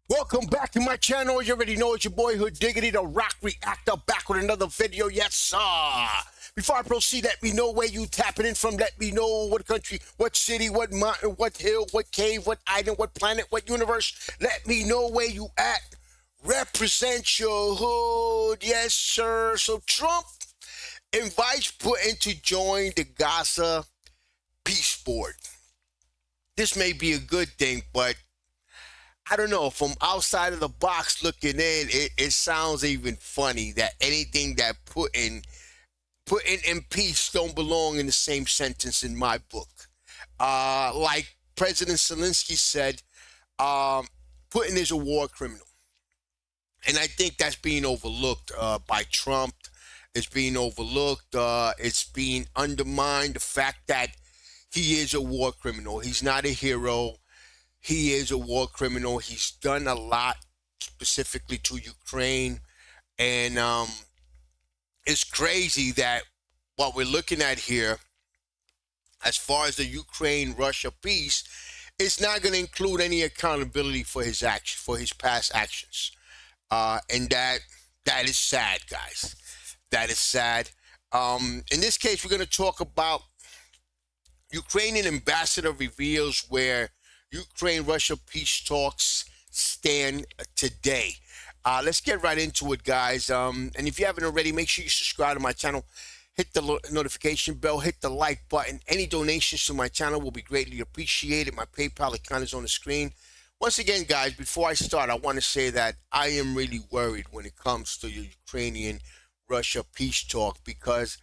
Welcome back to my channel. You already know it's your boy Hood Diggity, the Rock Reactor, back with another video. Yes, sir. Before I proceed, let me know where you tapping in from. Let me know what country, what city, what mountain, what hill, what cave, what island, what planet, what universe. Let me know where you at. Represent your hood. Yes, sir. So Trump invites Putin to join the Gaza peace board. This may be a good thing, but I don't know, from outside of the box looking in, it sounds even funny that anything that Putin and peace don't belong in the same sentence in my book. Like President Zelensky said, Putin is a war criminal. And I think that's being overlooked by Trump. It's being overlooked. It's being undermined. The fact that he is a war criminal. He's not a hero. He is a war criminal. He's done a lot specifically to Ukraine. And it's crazy that what we're looking at here, as far as the Ukraine-Russia peace, it's not going to include any accountability for his action, for his past actions. And that is sad, guys. That is sad. In this case, we're going to talk about Ukrainian ambassador reveals where Ukraine-Russia peace talks stand today. Let's get right into it, guys. And if you haven't already, make sure you subscribe to my channel. Hit the notification bell. Hit the like button. Any donations to my channel will be greatly appreciated. My PayPal account is on the screen. Once again, guys, before I start, I want to say that I am really worried when it comes to the Ukrainian-Russia peace talk, because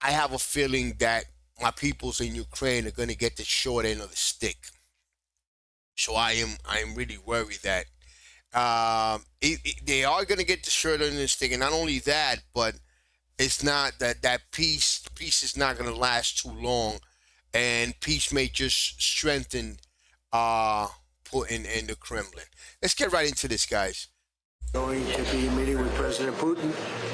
I have a feeling that my peoples in Ukraine are going to get the short end of the stick. So I am really worried that they are going to get the short end of the stick. And not only that, but it's not that peace is not going to last too long. And peace may just strengthen Putin and the Kremlin. Let's get right into this, guys. Going to be meeting with President Putin.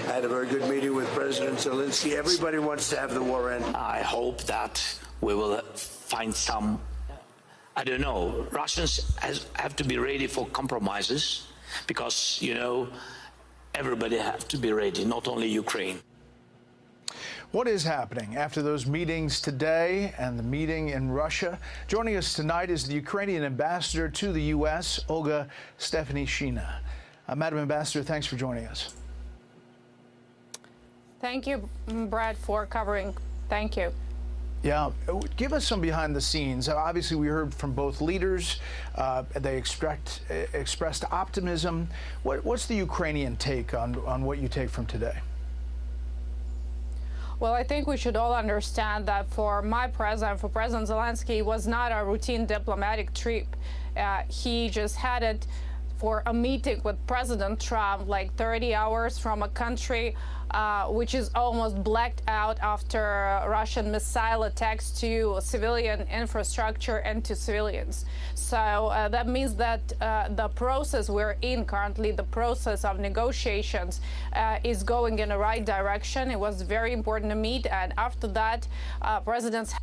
I had a very good meeting with President Zelensky. Everybody wants to have the war end. I hope that we will find some, I don't know, Russians have to be ready for compromises because, you know, everybody have to be ready, not only Ukraine. What is happening after those meetings today and the meeting in Russia? Joining us tonight is the Ukrainian ambassador to the U.S., Olga Stefanishina. Madam Ambassador, thanks for joining us. Thank you, Brad, for covering. Thank you. Yeah, give us some behind the scenes. Obviously, we heard from both leaders. They expressed optimism. What's the Ukrainian take on what you take from today? Well, I think we should all understand that for my president, for President Zelensky, it was not a routine diplomatic trip. He just had it for a meeting with President Trump, like 30 hours from a country which is almost blacked out after Russian missile attacks to civilian infrastructure and to civilians. So that means that the process we're in currently, the process of negotiations, is going in the right direction. It was very important to meet, and after that, presidents.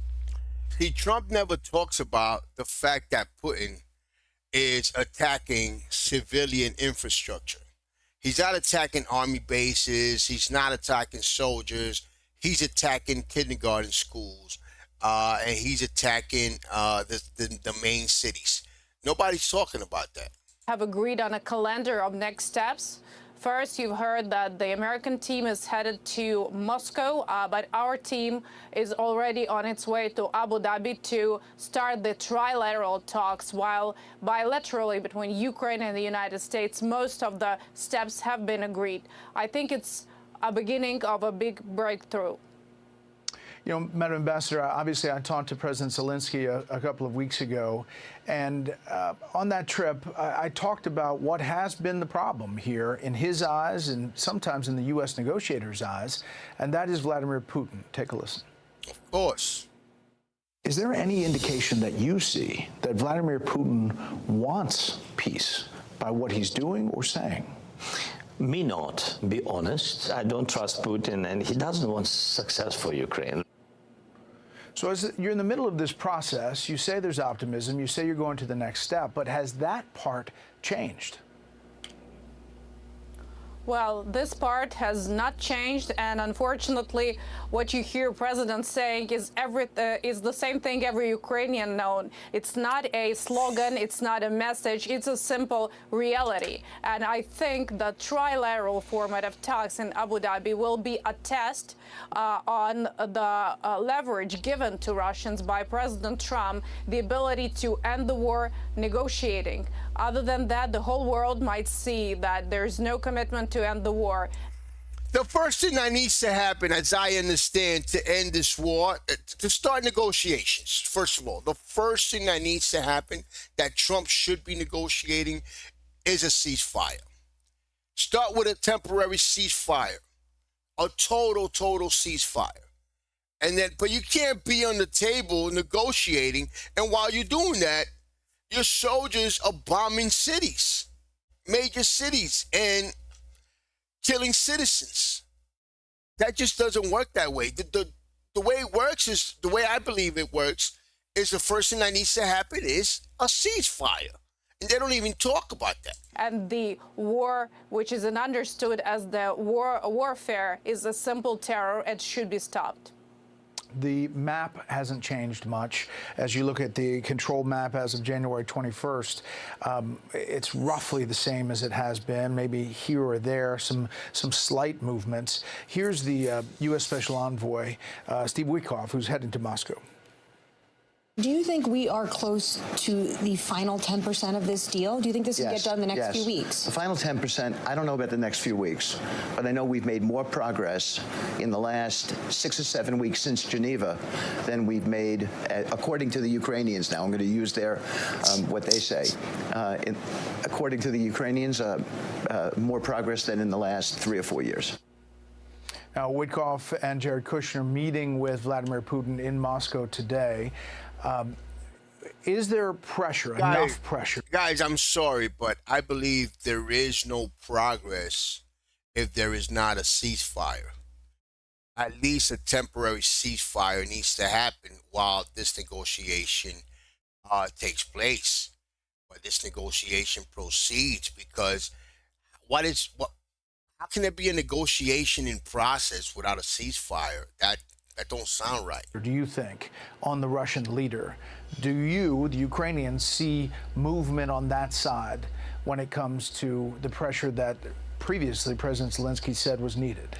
See, Trump never talks about the fact that Putin is attacking civilian infrastructure. He's not attacking army bases. He's not attacking soldiers. He's attacking kindergarten schools, and he's attacking the main cities. Nobody's talking about that. Have agreed on a calendar of next steps. First, you've heard that the American team is headed to Moscow, but our team is already on its way to Abu Dhabi to start the trilateral talks, while bilaterally between Ukraine and the United States, most of the steps have been agreed. I think it's a beginning of a big breakthrough. You know, Madam Ambassador, obviously I talked to President Zelensky a couple of weeks ago, and on that trip, I talked about what has been the problem here in his eyes and sometimes in the U.S. negotiators' eyes, and that is Vladimir Putin. Take a listen. Of course. Is there any indication that you see that Vladimir Putin wants peace by what he's doing or saying? Me not, be honest. I don't trust Putin, and he doesn't want success for Ukraine. So as you're in the middle of this process, you say there's optimism, you say you're going to the next step, but has that part changed? Well, this part has not changed, and unfortunately, what you hear President saying is the same thing every Ukrainian knows. It's not a slogan, it's not a message, it's a simple reality. And I think the trilateral format of talks in Abu Dhabi will be a test on the leverage given to Russians by President Trump, the ability to end the war negotiating. Other than that, the whole world might see that there's no commitment to end the war. The first thing that needs to happen, as I understand, to end this war, to start negotiations, first of all, the first thing that needs to happen that Trump should be negotiating is a ceasefire. Start with a temporary ceasefire, a total ceasefire. And then, but you can't be on the table negotiating, and while you're doing that, your soldiers are bombing cities, major cities, and killing citizens. That just doesn't work that way. The way it works is, the way I believe it works, is the first thing that needs to happen is a ceasefire. And they don't even talk about that. And the war, which is understood as the warfare, is a simple terror and should be stopped. The map hasn't changed much. As you look at the control map as of January 21st, it's roughly the same as it has been, maybe here or there, some slight movements. Here's the U.S. Special Envoy, Steve Witkoff, who's heading to Moscow. Do you think we are close to the final 10% of this deal? Do you think this will get done in the next few weeks? The final 10%, I don't know about the next few weeks, but I know we've made more progress in the last 6 or 7 weeks since Geneva than we've made, according to the Ukrainians. Now, I'm going to use their, what they say. According to the Ukrainians, more progress than in the last 3 or 4 years. Now, Witkoff and Jared Kushner meeting with Vladimir Putin in Moscow today. Is there pressure, enough pressure? Guys, I'm sorry, but I believe there is no progress if there is not a ceasefire. At least a temporary ceasefire needs to happen while this negotiation takes place, while this negotiation proceeds, because how can there be a negotiation in process without a ceasefire? That don't sound right. Do you think on the Russian leader, do you, the Ukrainians, see movement on that side when it comes to the pressure that previously President Zelensky said was needed?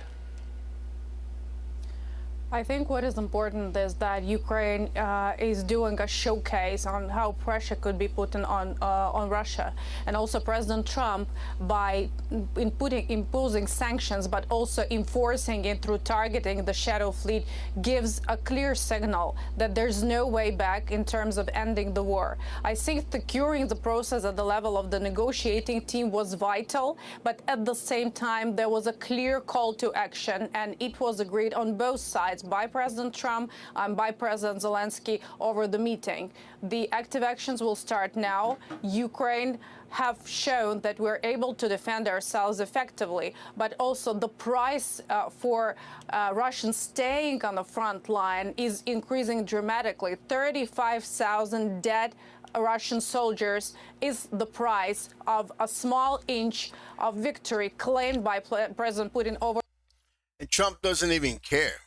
I think what is important is that Ukraine is doing a showcase on how pressure could be put on Russia, and also President Trump, by imposing sanctions, but also enforcing it through targeting the shadow fleet, gives a clear signal that there's no way back in terms of ending the war. I think securing the process at the level of the negotiating team was vital, but at the same time there was a clear call to action, and it was agreed on both sides, by President Trump and by President Zelensky over the meeting. The active actions will start now. Ukraine have shown that we're able to defend ourselves effectively, but also the price for Russians staying on the front line is increasing dramatically. 35,000 dead Russian soldiers is the price of a small inch of victory claimed by President Putin over. And Trump doesn't even care.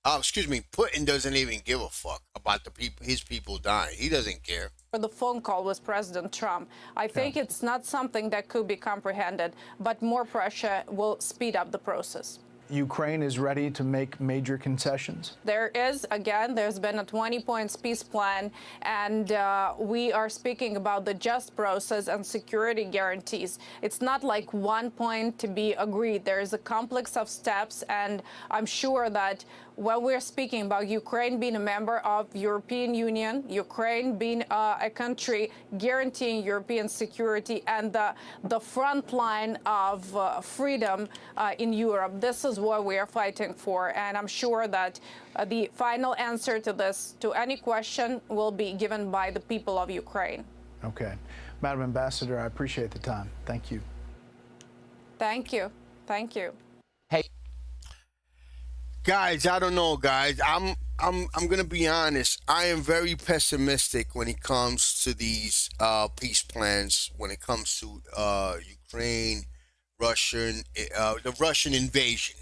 Putin doesn't even give a fuck about his people dying. He doesn't care. For the phone call with President Trump, I think it's not something that could be comprehended, but more pressure will speed up the process. Ukraine is ready to make major concessions? There's been a 20-point peace plan, and we are speaking about the just process and security guarantees. It's not like one point to be agreed. There is a complex of steps, and I'm sure that when we're speaking about Ukraine being a member of European Union, Ukraine being a country guaranteeing European security and the front line of freedom in Europe, this is what we are fighting for. And I'm sure that the final answer to this, to any question, will be given by the people of Ukraine. Okay. Madam Ambassador, I appreciate the time. Thank you. Thank you. Thank you. Hey. Guys, I don't know, guys. I'm gonna be honest. I am very pessimistic when it comes to these peace plans. When it comes to Ukraine, the Russian invasion,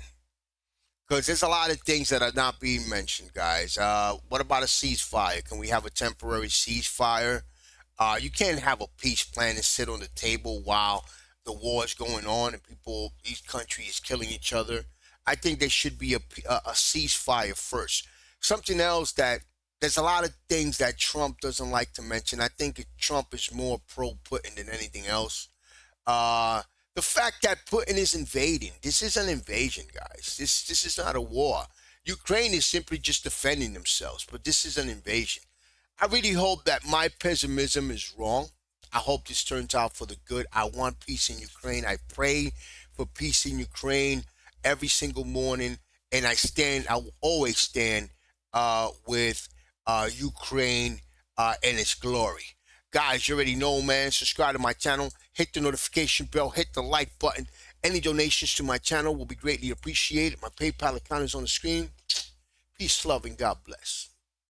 because there's a lot of things that are not being mentioned, guys. What about a ceasefire? Can we have a temporary ceasefire? You can't have a peace plan and sit on the table while the war is going on and each country is killing each other. I think there should be a ceasefire first. Something else that there's a lot of things that Trump doesn't like to mention. I think Trump is more pro Putin than anything else. The fact that Putin is invading, this is an invasion, guys. This is not a war. Ukraine is simply just defending themselves, but this is an invasion. I really hope that my pessimism is wrong. I hope this turns out for the good. I want peace in Ukraine. I pray for peace in Ukraine every single morning, and I will always stand with Ukraine and its glory. Guys, you already know, man. Subscribe to my channel, hit the notification bell, hit the like button. Any donations to my channel will be greatly appreciated. My PayPal account is on the screen. Peace, love, and God bless.